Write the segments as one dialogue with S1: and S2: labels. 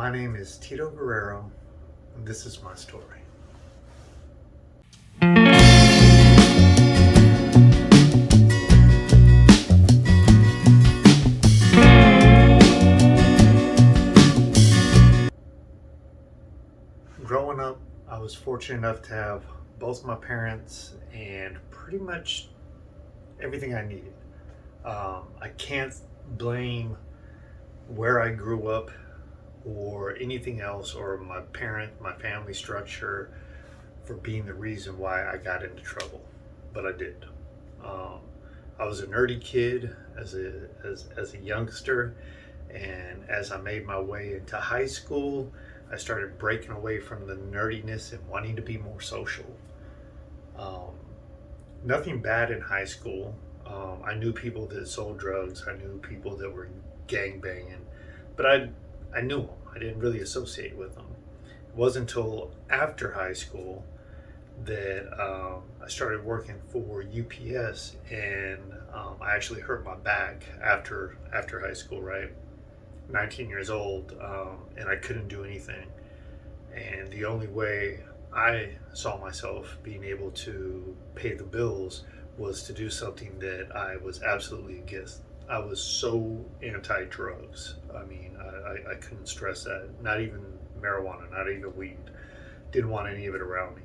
S1: My name is Tito Guerrero, and this is my story. Growing up, I was fortunate enough to have both my parents and pretty much everything I needed. I can't blame where I grew up or anything else or my family structure for being the reason why I got into trouble, but I did. Um, I was a nerdy kid as a youngster, and as I made my way into high school, I started breaking away from the nerdiness and wanting to be more social. Um, Nothing bad in high school. I knew people that sold drugs. I knew people that were gang banging, but I knew them. I didn't really associate with them. It wasn't until after high school that I started working for UPS, and I actually hurt my back after high school. Right, 19 years old, and I couldn't do anything. And the only way I saw myself being able to pay the bills was to do something that I was absolutely against. I was so anti drugs. I mean, I couldn't stress that. Not even marijuana, not even weed. Didn't want any of it around me.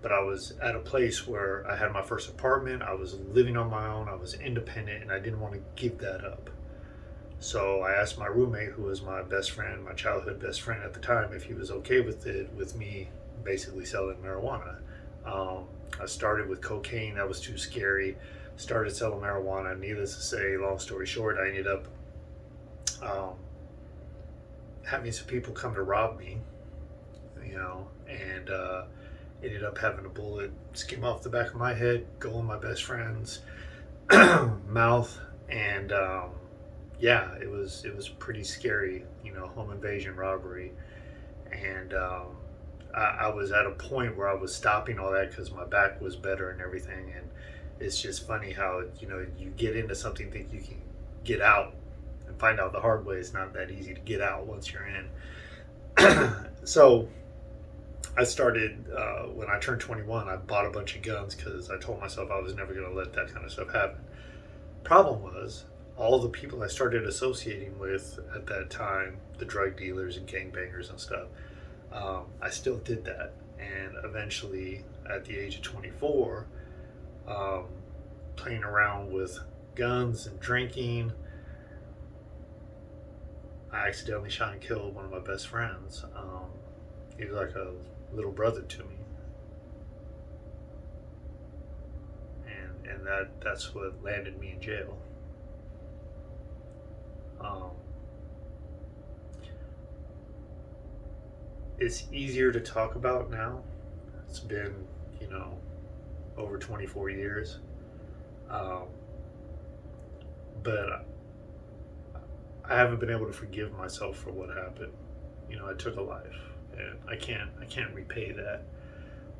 S1: But I was at a place where I had my first apartment. I was living on my own. I was independent, and I didn't want to give that up. So I asked my roommate, who was my best friend, my childhood best friend at the time, if he was okay with it, with me basically selling marijuana. Um, I started with cocaine, that was too scary. Started selling marijuana. Needless to say, long story short, I ended up um, having some people come to rob me, and ended up having a bullet skim off the back of my head, go in my best friend's mouth, and yeah, it was pretty scary, home invasion robbery, and I was at a point where I was stopping all that because my back was better and everything, and it's just funny how you get into something, think you can get out, and find out the hard way it's not that easy to get out once you're in. So I started when I turned 21. I bought a bunch of guns because I told myself I was never going to let that kind of stuff happen. Problem was, all the people I started associating with at that time, the drug dealers and gangbangers and stuff, I still did that. And eventually, at the age of 24, um, playing around with guns and drinking, I accidentally shot and killed one of my best friends. He was like a little brother to me, and that's what landed me in jail. Um, it's easier to talk about now. It's been, you know, over 24 years. Um, but I haven't been able to forgive myself for what happened. I took a life, and I can't repay that.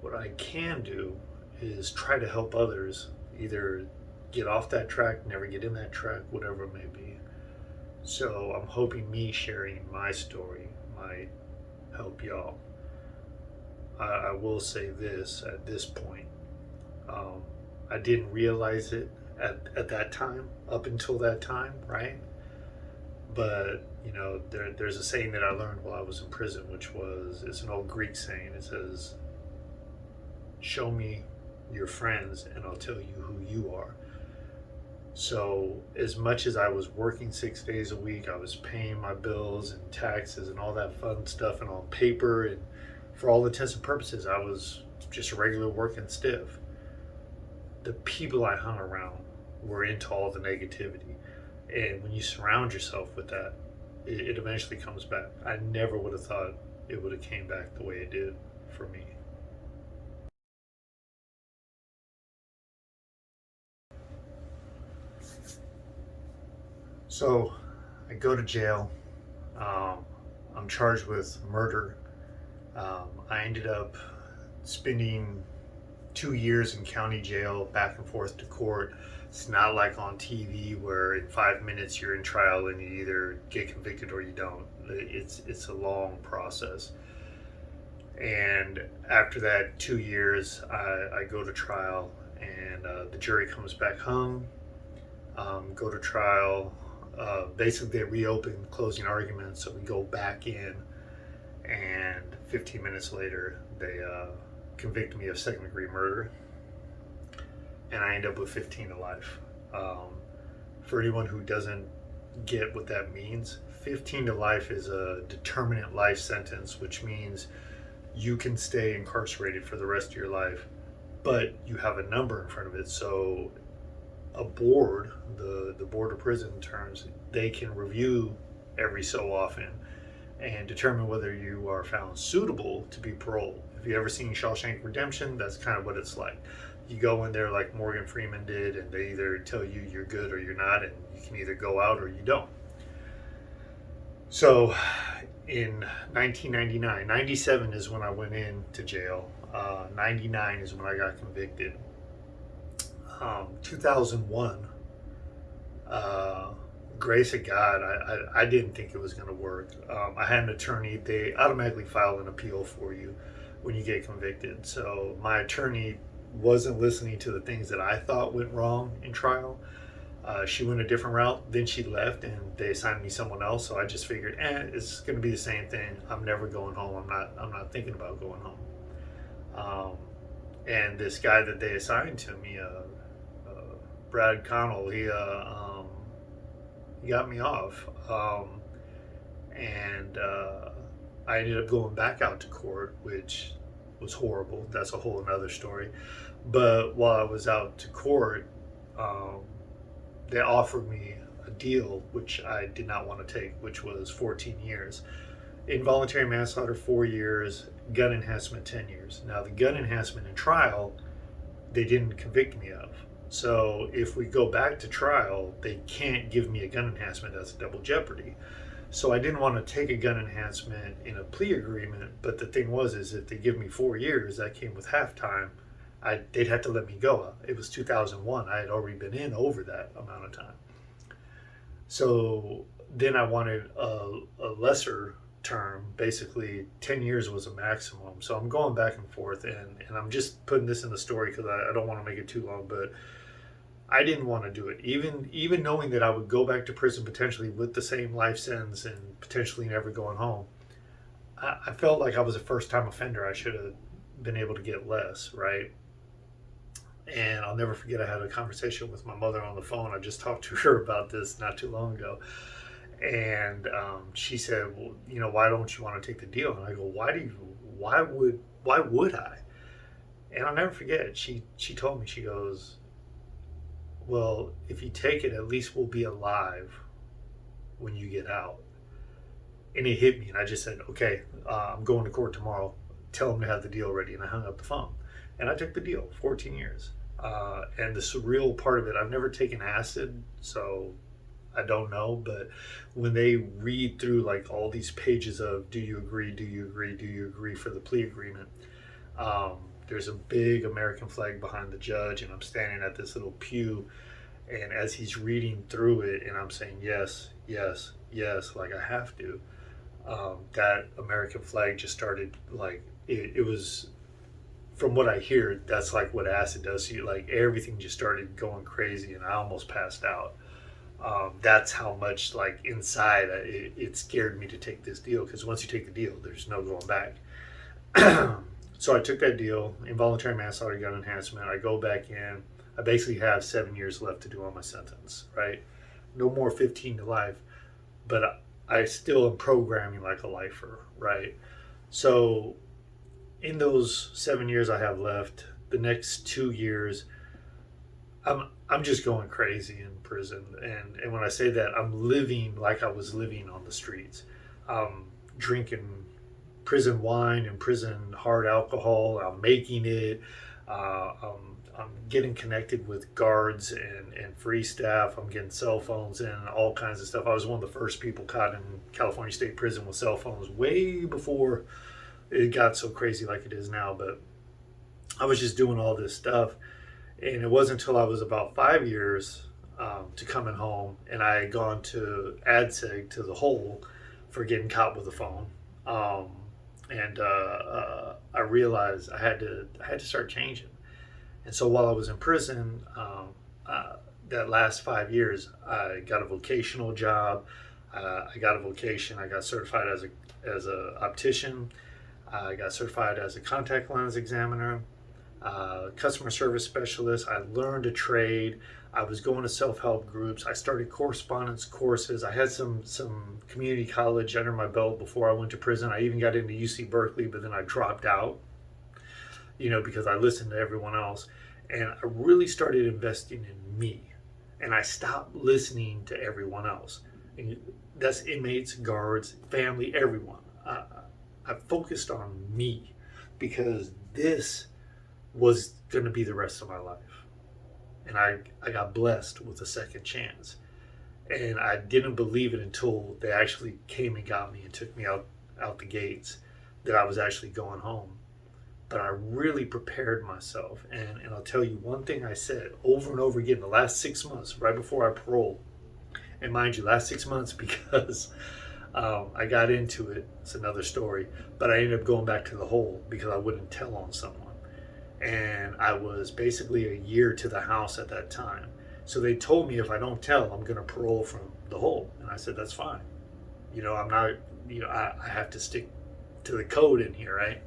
S1: What I can do is try to help others either get off that track, never get in that track, whatever it may be. So I'm hoping me sharing my story might help y'all. I will say this at this point. Um, I didn't realize it at that time, up until that time, right? But, there's a saying that I learned while I was in prison, which was, it's an old Greek saying. It says, show me your friends and I'll tell you who you are. So, as much as I was working 6 days a week, I was paying my bills and taxes and all that fun stuff and on paper, and for all intents and purposes, I was just a regular working stiff. The people I hung around were into all the negativity. And when you surround yourself with that, it eventually comes back. I never would have thought it would have came back the way it did for me. So I go to jail. Um, I'm charged with murder. I ended up spending 2 years in county jail, back and forth to court, It's not like on TV where in 5 minutes you're in trial and you either get convicted or you don't. It's a long process. And after that 2 years, I go to trial, and the jury comes back hung. Go to trial. Basically, they reopen closing arguments, so we go back in, and 15 minutes later, they convict me of second-degree murder, and I end up with 15 to life. For anyone who doesn't get what that means, 15 to life is a determinate life sentence, which means you can stay incarcerated for the rest of your life, but you have a number in front of it. So a board, the board of prison terms, they can review every so often and determine whether you are found suitable to be paroled. If you ever seen Shawshank Redemption, that's kind of what it's like. You go in there like Morgan Freeman did, and they either tell you you're good or you're not, and you can either go out or you don't. So in 1999, 97 is when I went into jail. 99 is when I got convicted. 2001, grace of God, I didn't think it was going to work. I had an attorney. They automatically file an appeal for you when you get convicted. So my attorney wasn't listening to the things that I thought went wrong in trial. She went a different route. Then she left, and they assigned me someone else. So I just figured, it's going to be the same thing. I'm never going home. I'm not thinking about going home. And this guy that they assigned to me, Brad Connell, he got me off, and I ended up going back out to court, which was horrible. That's a whole another story. But while I was out to court, they offered me a deal which I did not want to take, which was 14 years. Involuntary manslaughter, 4 years. Gun enhancement, 10 years. Now, the gun enhancement in trial, they didn't convict me of. So if we go back to trial, they can't give me a gun enhancement as a double jeopardy. So I didn't want to take a gun enhancement in a plea agreement, but the thing was, is if they give me 4 years, that came with halftime, they'd have to let me go. It was 2001. I had already been in over that amount of time. So then I wanted a lesser term. Basically 10 years was a maximum. So I'm going back and forth, and I'm just putting this in the story because I don't want to make it too long, but I didn't want to do it. Even knowing that I would go back to prison potentially with the same life sentence and potentially never going home, I felt like I was a first-time offender. I should have been able to get less, right? And I'll never forget, I had a conversation with my mother on the phone. I just talked to her about this not too long ago. And she said, well, why don't you want to take the deal? And I go, why would I? And I'll never forget, she told me, she goes, well, if you take it, at least we'll be alive when you get out. And it hit me, and I just said, okay, I'm going to court tomorrow. Tell them to have the deal ready. And I hung up the phone. And I took the deal, 14 years. And the surreal part of it, I've never taken acid, so I don't know. But when they read through like all these pages of do you agree, do you agree, do you agree for the plea agreement, there's a big American flag behind the judge, and I'm standing at this little pew, and as he's reading through it, and I'm saying yes, yes, yes, like I have to, that American flag just started, like, it was, from what I hear, that's like what acid does to you. Like, everything just started going crazy, and I almost passed out. That's how much, like, inside, it scared me to take this deal, because once you take the deal, there's no going back. So I took that deal, involuntary manslaughter, gun enhancement. I go back in. I basically have 7 years left to do on my sentence, right? No more 15 to life, but I still am programming like a lifer, right? So in those 7 years I have left, the next 2 years, I'm just going crazy in prison. And when I say that, I'm living like I was living on the streets. Drinking prison wine and prison hard alcohol. I'm making it. I'm getting connected with guards and free staff. I'm getting cell phones and all kinds of stuff. I was one of the first people caught in California State Prison with cell phones way before it got so crazy like it is now. But I was just doing all this stuff. And it wasn't until I was about 5 years to coming home, and I had gone to AdSeg to the hole for getting caught with a phone. Um, and I realized I had to start changing. And so while I was in prison, that last 5 years, I got a vocational job. I got a vocation. I got certified as a optician. I got certified as a contact lens examiner, customer service specialist. I learned a trade. I was going to self-help groups. I started correspondence courses. I had some community college under my belt before I went to prison. I even got into UC Berkeley, but then I dropped out, because I listened to everyone else. And I really started investing in me. And I stopped listening to everyone else. And that's inmates, guards, family, everyone. I focused on me because this was going to be the rest of my life. And I got blessed with a second chance. And I didn't believe it until they actually came and got me and took me out the gates that I was actually going home. But I really prepared myself. And I'll tell you one thing I said over and over again the last 6 months, right before I paroled. And mind you, last 6 months because I got into it. It's another story. But I ended up going back to the hole because I wouldn't tell on someone. And I was basically a year to the house at that time. So they told me if I don't tell, I'm going to parole from the hole. And I said, that's fine. I'm not, I have to stick to the code in here, right?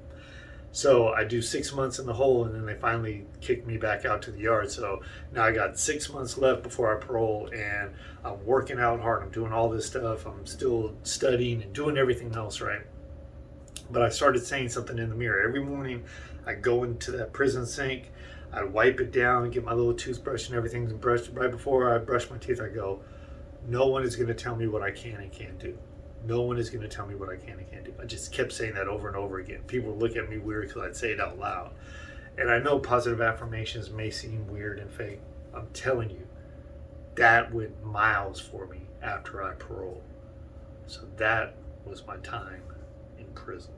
S1: So I do 6 months in the hole, and then they finally kicked me back out to the yard. So now I got 6 months left before I parole, and I'm working out hard. I'm doing all this stuff. I'm still studying and doing everything else, right? But I started saying something in the mirror. Every morning I go into that prison sink, I wipe it down, get my little toothbrush and everything, and brush. Right before I brush my teeth, I go, no one is going to tell me what I can and can't do. No one is going to tell me what I can and can't do. I just kept saying that over and over again. People would look at me weird because I'd say it out loud. And I know positive affirmations may seem weird and fake. I'm telling you, that went miles for me after I paroled. So that was my time in prison.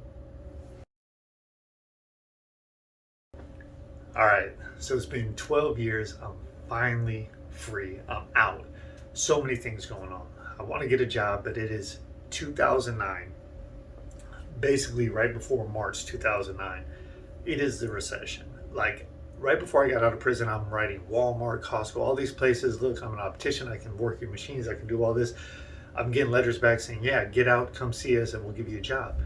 S1: All right, so it's been 12 years. I'm finally free. I'm out. So many things going on. I want to get a job, but it is 2009, basically right before March 2009. It is the recession. Like right before I got out of prison, I'm writing Walmart, Costco, all these places. Look, I'm an optician. I can work your machines. I can do all this. I'm getting letters back saying, yeah, get out, come see us, and we'll give you a job.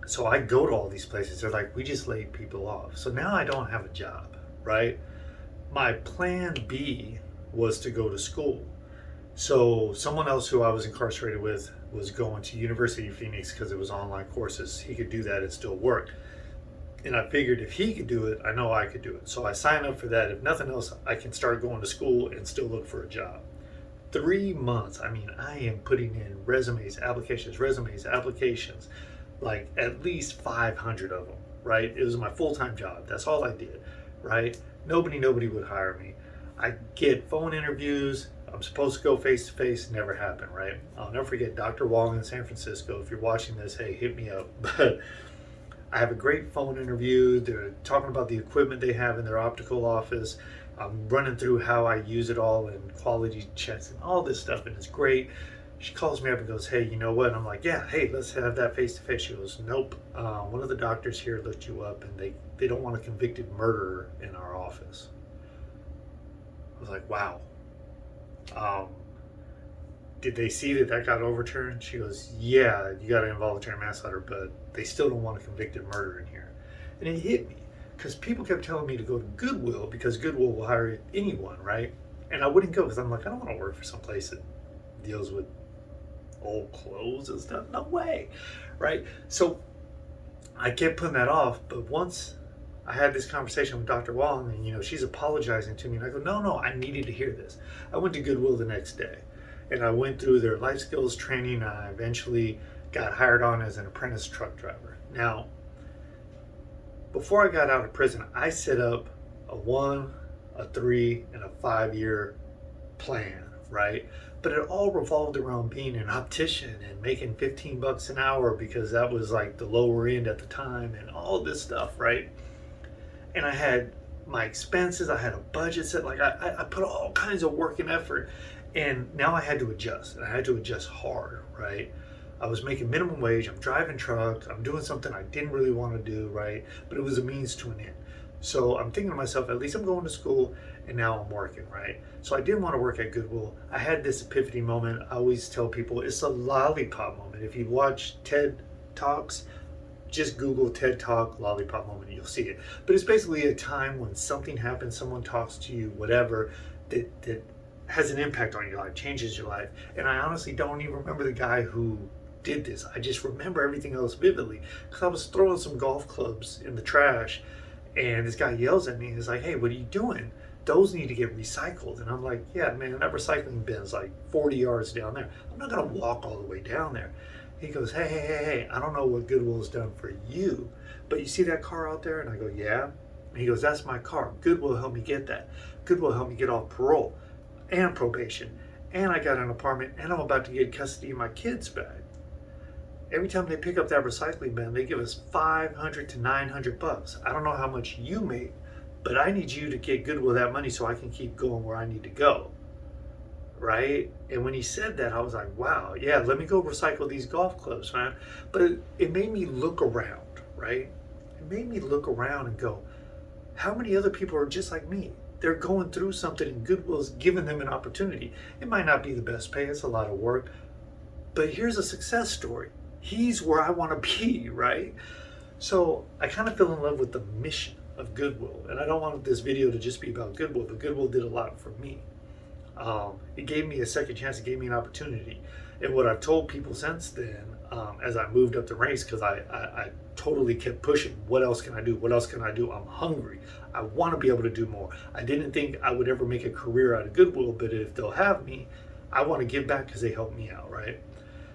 S1: So I go to all these places. They're like, we just laid people off. So now I don't have a job, right? My plan B was to go to school. So someone else who I was incarcerated with was going to University of Phoenix because it was online courses. He could do that and still work. And I figured if he could do it, I know I could do it. So I signed up for that. If nothing else, I can start going to school and still look for a job. 3 months. I mean, I am putting in resumes, applications, like at least 500 of them, right? It was my full-time job. That's all I did, right? Nobody would hire me. I get phone interviews. I'm supposed to go face to face. Never happened, right? I'll never forget Dr. Wong in San Francisco. If you're watching this, hey, hit me up. But I have a great phone interview. They're talking about the equipment they have in their optical office. I'm running through how I use it all and quality checks and all this stuff, and it's great. She calls me up and goes, hey, you know what? And I'm like, yeah, hey, let's have that face-to-face. She goes, nope. One of the doctors here looked you up, and they don't want a convicted murderer in our office. I was like, wow. Did they see that got overturned? She goes, yeah, you got an involuntary manslaughter, but they still don't want a convicted murderer in here. And it hit me because people kept telling me to go to Goodwill because Goodwill will hire anyone, right? And I wouldn't go because I'm like, I don't want to work for some place that deals with old clothes and stuff. No way, right? So I kept putting that off, but once I had this conversation with Dr. Wong, and she's apologizing to me, and I go, no, I needed to hear this. I went to Goodwill the next day, and I went through their life skills training, and I eventually got hired on as an apprentice truck driver. Now, before I got out of prison, I set up a 1, a 3, and a 5-year plan, right? But it all revolved around being an optician and making $15 an hour because that was like the lower end at the time and all this stuff, right? And I had my expenses. I had a budget set. Like I put all kinds of work and effort, and now I had to adjust, and I had to adjust hard, right? I was making minimum wage. I'm driving trucks. I'm doing something I didn't really want to do, right? But it was a means to an end. So I'm thinking to myself, at least I'm going to school, and now I'm working, right? So I didn't want to work at Goodwill. I had this epiphany moment. I always tell people it's a lollipop moment. If you watch TED Talks, just Google TED Talk lollipop moment, you'll see it. But it's basically a time when something happens, someone talks to you, whatever, that has an impact on your life, changes your life. And I honestly don't even remember the guy who did this. I just remember everything else vividly because I was throwing some golf clubs in the trash, and this guy yells at me. He's like, "Hey, what are you doing? Those need to get recycled." And I'm like, "Yeah, man, that recycling bin's like 40 yards down there. I'm not gonna walk all the way down there." He goes, "Hey, I don't know what Goodwill's done for you, but you see that car out there?" And I go, "Yeah." And he goes, "That's my car. Goodwill helped me get that. Goodwill helped me get off parole and probation. And I got an apartment, and I'm about to get custody of my kids back. Every time they pick up that recycling bin, they give us $500 to $900. I don't know how much you make, but I need you to get Goodwill that money so I can keep going where I need to go." Right? And when he said that, I was like, wow, yeah, let me go recycle these golf clubs, man. But it made me look around, right? It made me look around and go, how many other people are just like me? They're going through something, and Goodwill's giving them an opportunity. It might not be the best pay, it's a lot of work, but here's a success story. He's where I want to be, right? So I kind of fell in love with the mission of Goodwill. And I don't want this video to just be about Goodwill, but Goodwill did a lot for me. It gave me a second chance. It gave me an opportunity. And what I've told people since then, as I moved up the ranks, because I totally kept pushing, what else can I do? What else can I do? I'm hungry. I want to be able to do more. I didn't think I would ever make a career out of Goodwill, but if they'll have me, I want to give back because they helped me out, right?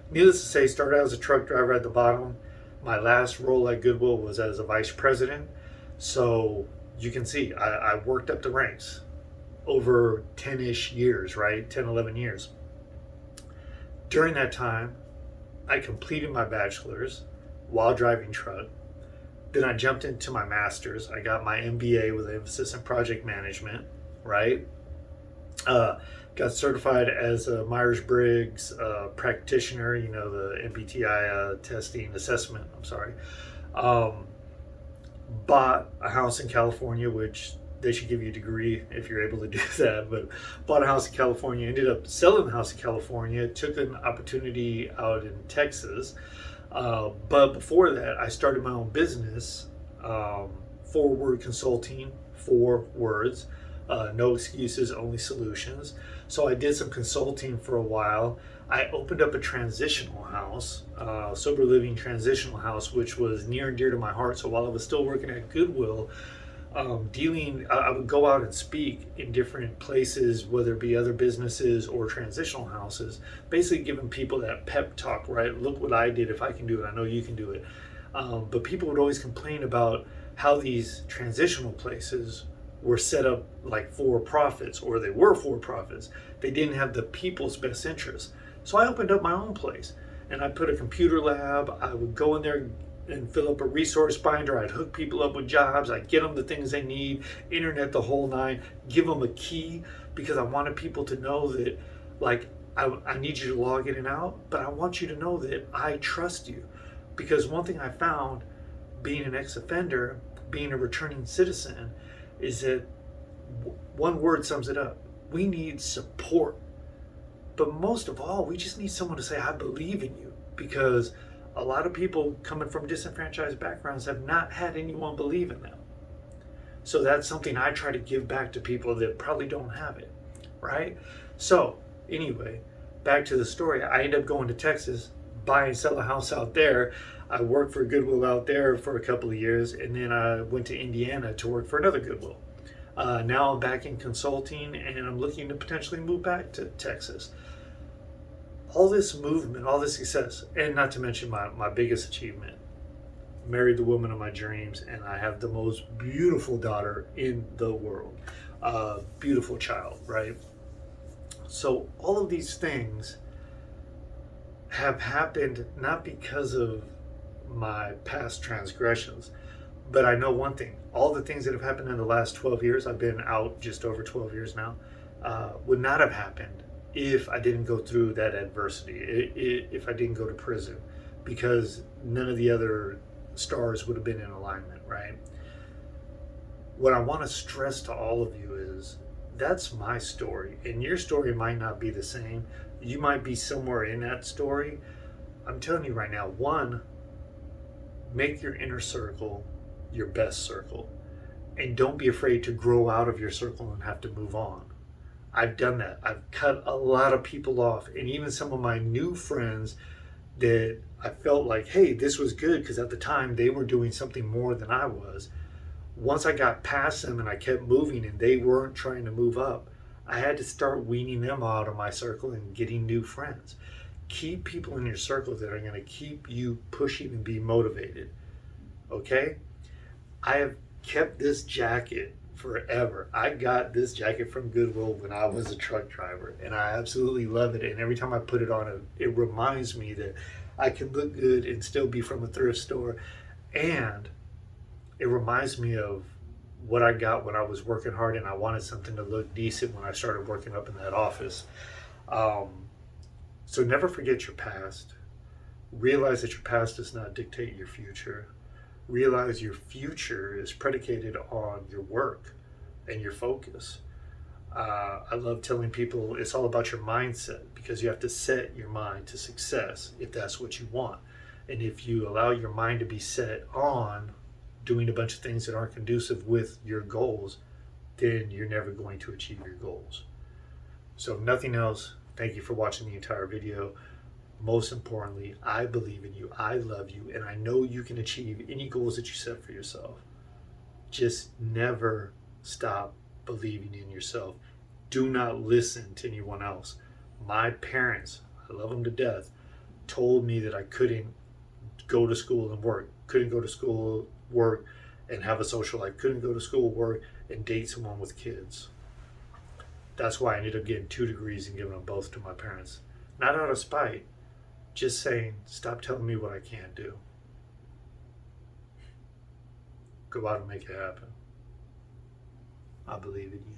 S1: Needless to say, started out as a truck driver at the bottom. My last role at Goodwill was as a vice president. So you can see, I worked up the ranks over 10-ish years, right? 10, 11 years. During that time, I completed my bachelor's while driving truck. Then I jumped into my master's. I got my MBA with an emphasis in project management, right? Got certified as a Myers-Briggs practitioner, you know, the MBTI testing assessment, I'm sorry. Bought a house in California, which they should give you a degree if you're able to do that, but bought a house in California, ended up selling the house in California, took an opportunity out in Texas. But before that, I started my own business, 4-word consulting, 4 words, no excuses, only solutions. So I did some consulting for a while. I opened up a transitional house, sober living transitional house, which was near and dear to my heart. So while I was still working at Goodwill, I would go out and speak in different places, whether it be other businesses or transitional houses, basically giving people that pep talk, right? Look what I did. If I can do it, I know you can do it. But people would always complain about how these transitional places were set up like for profits, or they were for profits. They didn't have the people's best interests. So I opened up my own place, and I put a computer lab. I would go in there and fill up a resource binder. I'd hook people up with jobs. I'd get them the things they need, internet, the whole nine, give them a key, because I wanted people to know that, like, I need you to log in and out, but I want you to know that I trust you. Because one thing I found, being an ex-offender, being a returning citizen, is that one word sums it up. We need support. But most of all, we just need someone to say, I believe in you. Because a lot of people coming from disenfranchised backgrounds have not had anyone believe in them. So that's something I try to give back to people that probably don't have it, right? So anyway, back to the story. I ended up going to Texas, buy and sell a house out there. I worked for Goodwill out there for a couple of years, and then I went to Indiana to work for another Goodwill. Now I'm back in consulting, and I'm looking to potentially move back to Texas. All this movement, all this success, and not to mention my biggest achievement, married the woman of my dreams, and I have the most beautiful daughter in the world. Beautiful child, right? So all of these things have happened not because of my past transgressions, But I know one thing, all the things that have happened in the last 12 years, I've been out just over 12 years now, would not have happened if I didn't go through that adversity, if I didn't go to prison, because none of the other stars would have been in alignment, right? What I want to stress to all of you is that's my story, and your story might not be the same. You might be somewhere in that story. I'm telling you right now, one, make your inner circle your best circle, and don't be afraid to grow out of your circle and have to move on. I've done that. I've cut a lot of people off, and even some of my new friends that I felt like, hey, this was good because at the time they were doing something more than I was. Once I got past them and I kept moving and they weren't trying to move up, I had to start weaning them out of my circle and getting new friends. Keep people in your circle that are going to keep you pushing and be motivated. Okay? I have kept this jacket forever. I got this jacket from Goodwill when I was a truck driver, and I absolutely love it. And every time I put it on, it reminds me that I can look good and still be from a thrift store. And it reminds me of what I got when I was working hard and I wanted something to look decent when I started working up in that office. So never forget your past. Realize that your past does not dictate your future. Realize your future is predicated on your work and your focus. I love telling people it's all about your mindset, because you have to set your mind to success if that's what you want. And if you allow your mind to be set on doing a bunch of things that aren't conducive with your goals, then you're never going to achieve your goals. So if nothing else, thank you for watching the entire video. Most importantly, I believe in you, I love you, and I know you can achieve any goals that you set for yourself. Just never stop believing in yourself. Do not listen to anyone else. My parents, I love them to death, told me that I couldn't go to school and work, couldn't go to school, work, and have a social life, couldn't go to school, work, and date someone with kids. That's why I ended up getting 2 degrees and giving them both to my parents. Not out of spite, just saying, stop telling me what I can't do. Go out and make it happen. I believe in you.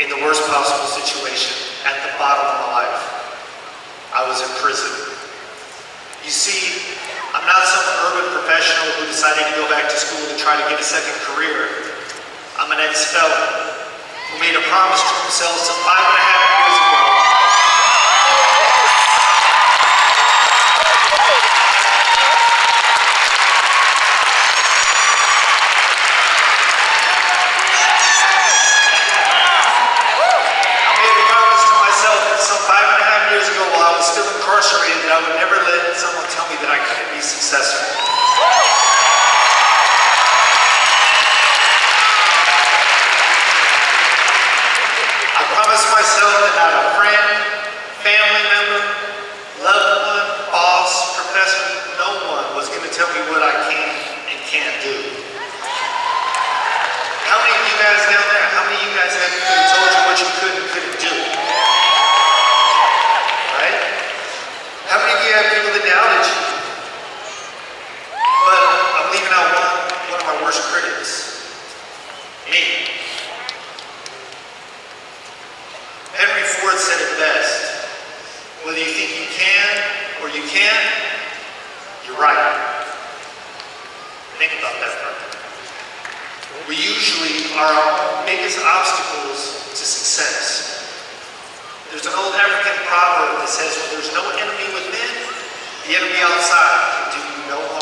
S1: In the worst possible situation, at the bottom of my life. I was in prison. You see, I'm not some urban professional who decided to go back to school to try to get a second career. I'm an ex-felon who made a promise to himself some 5.5 years ago. That I would never let someone tell me that I couldn't be successful. I promised myself that not a friend, family member, loved one, boss, professor, no one was going to tell me what I can and can't do. How many of you guys down there, how many of you guys have people who told you what you could and couldn't do? How many of you have people that doubted you? But I'm leaving out one of my worst critics. Me. Henry Ford said it best. Whether you think you can or you can't, you're right. Think about that for a minute. We usually are our biggest obstacles to success. There's an old African proverb that says, when there's no enemy within, the enemy outside can do you no harm.